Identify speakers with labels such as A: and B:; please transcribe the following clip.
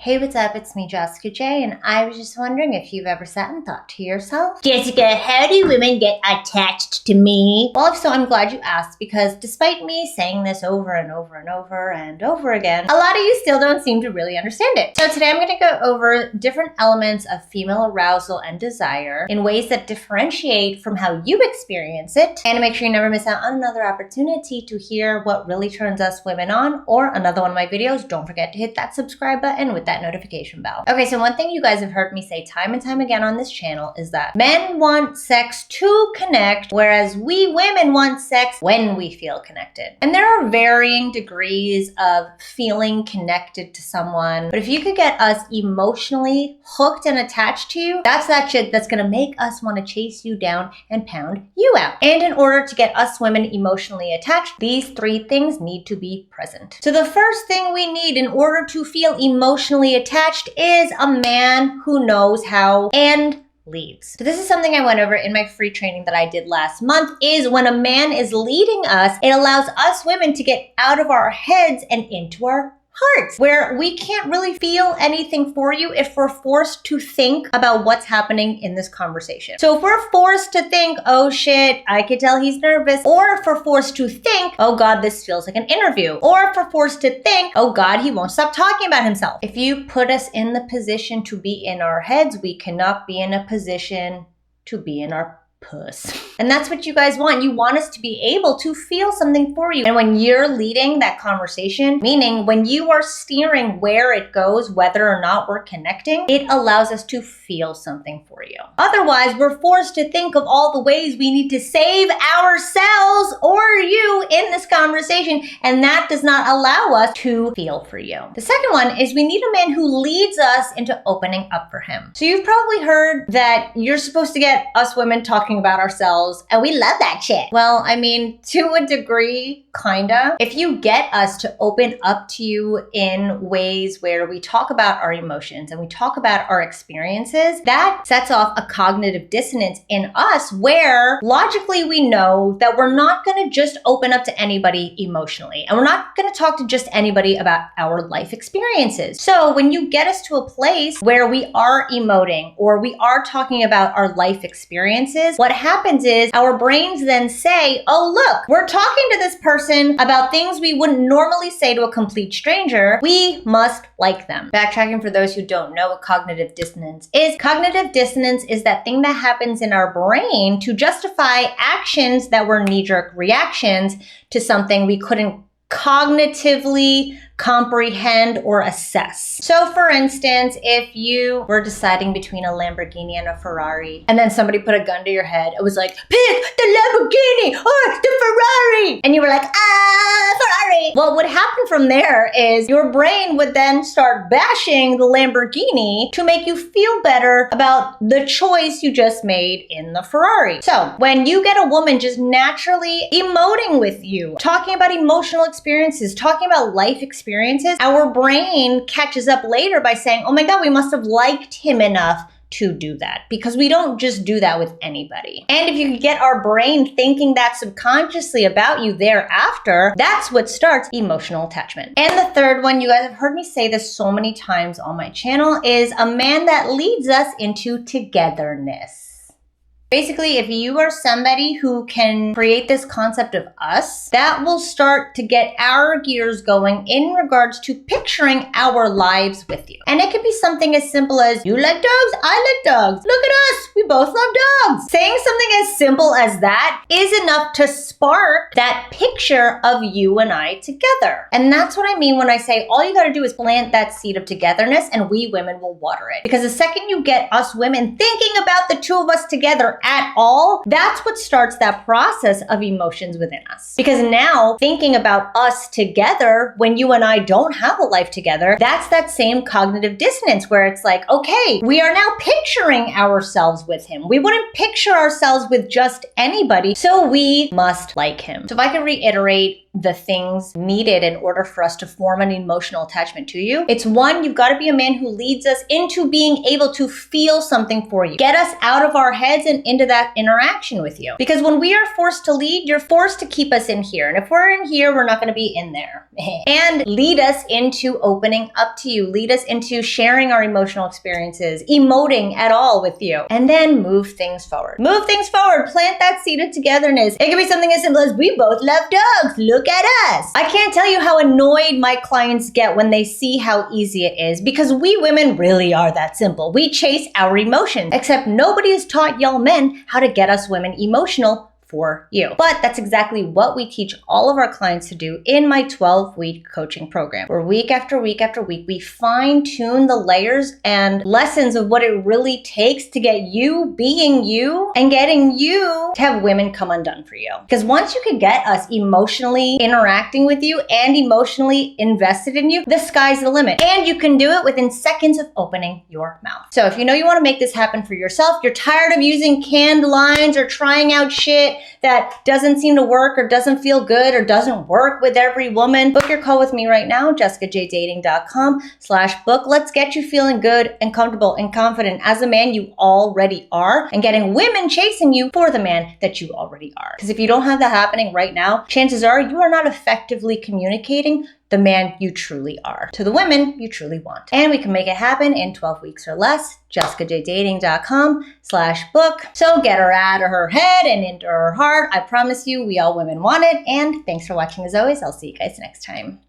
A: Hey, what's up? It's me, Jessica J, and I was just wondering if you've ever sat and thought to yourself, Jessica, how do women get attached to me? Well, if so, I'm glad you asked, because despite me saying this over and over and over and over again, a lot of you still don't seem to really understand it. So today I'm going to go over different elements of female arousal and desire in ways that differentiate from how you experience it, and to make sure you never miss out on another opportunity to hear what really turns us women on, or another one of my videos. Don't forget to hit that subscribe button with that notification bell. Okay, so one thing you guys have heard me say time and time again on this channel is that men want sex to connect, whereas we women want sex when we feel connected. And there are varying degrees of feeling connected to someone, but if you could get us emotionally hooked and attached to you, that's that shit that's gonna make us want to chase you down and pound you out. And in order to get us women emotionally attached, these three things need to be present. So the first thing we need in order to feel emotionally attached is a man who knows how and leads. So this is something I went over in my free training that I did last month, is when a man is leading us, it allows us women to get out of our heads and into our hearts, where we can't really feel anything for you if we're forced to think about what's happening in this conversation. So if we're forced to think, oh shit, I could tell he's nervous, or if we're forced to think, oh God, this feels like an interview, or if we're forced to think, oh God, he won't stop talking about himself. If you put us in the position to be in our heads, we cannot be in a position to be in our puss. And that's what you guys want. You want us to be able to feel something for you. And when you're leading that conversation, meaning when you are steering where it goes, whether or not we're connecting, it allows us to feel something for you. Otherwise, we're forced to think of all the ways we need to save ourselves or you in this conversation, and that does not allow us to feel for you. The second one is we need a man who leads us into opening up for him. So you've probably heard that you're supposed to get us women talking about ourselves, and we love that shit. Well, I mean, to a degree, kinda. If you get us to open up to you in ways where we talk about our emotions and we talk about our experiences, that sets off a cognitive dissonance in us where logically we know that we're not gonna just open up to anybody emotionally, and we're not gonna talk to just anybody about our life experiences. So when you get us to a place where we are emoting or we are talking about our life experiences, what happens is our brains then say, oh look, we're talking to this person about things we wouldn't normally say to a complete stranger. We must like them. Backtracking for those who don't know what cognitive dissonance is. Cognitive dissonance is that thing that happens in our brain to justify actions that were knee-jerk reactions to something we couldn't cognitively comprehend or assess. So for instance, if you were deciding between a Lamborghini and a Ferrari, and then somebody put a gun to your head, it was like, pick the Lamborghini or the Ferrari. And you were like, Ferrari. Well, what happened from there is your brain would then start bashing the Lamborghini to make you feel better about the choice you just made in the Ferrari. So when you get a woman just naturally emoting with you, talking about emotional experiences, talking about life experiences, our brain catches up later by saying, oh my God, we must have liked him enough to do that, because we don't just do that with anybody. And if you can get our brain thinking that subconsciously about you thereafter, that's what starts emotional attachment. And the third one, you guys have heard me say this so many times on my channel, is a man that leads us into togetherness. Basically, if you are somebody who can create this concept of us, that will start to get our gears going in regards to picturing our lives with you. And it could be something as simple as, you like dogs, I like dogs. Look at us, we both love dogs. Saying something as simple as that is enough to spark that picture of you and I together. And that's what I mean when I say all you gotta do is plant that seed of togetherness, and we women will water it. Because the second you get us women thinking about the two of us together at all, that's what starts that process of emotions within us. Because now thinking about us together when you and I don't have a life together, that's that same cognitive dissonance where it's like, okay, we are now picturing ourselves with him. We wouldn't picture ourselves with just anybody, so we must like him. So if I can reiterate the things needed in order for us to form an emotional attachment to you. It's one, you've got to be a man who leads us into being able to feel something for you. Get us out of our heads and into that interaction with you. Because when we are forced to lead, you're forced to keep us in here. And if we're in here, we're not going to be in there. And lead us into opening up to you. Lead us into sharing our emotional experiences, emoting at all with you. And then move things forward. Move things forward. Plant that seed of togetherness. It can be something as simple as, we both love dogs. Look at us. I can't tell you how annoyed my clients get when they see how easy it is, because we women really are that simple. We chase our emotions, except nobody has taught y'all men how to get us women emotional for you. But that's exactly what we teach all of our clients to do in my 12-week coaching program, where week after week after week, we fine-tune the layers and lessons of what it really takes to get you being you and getting you to have women come undone for you. Because once you can get us emotionally interacting with you and emotionally invested in you, the sky's the limit. And you can do it within seconds of opening your mouth. So if you know you want to make this happen for yourself, you're tired of using canned lines or trying out shit that doesn't seem to work or doesn't feel good or doesn't work with every woman, book your call with me right now, jessicajdating.com/book. Let's get you feeling good and comfortable and confident as a man you already are, and getting women chasing you for the man that you already are. Because if you don't have that happening right now, chances are you are not effectively communicating the man you truly are to the women you truly want. And we can make it happen in 12 weeks or less. jessicajdating.com/book. So get her out of her head and into her heart. I promise you, we all women want it. And thanks for watching as always. I'll see you guys next time.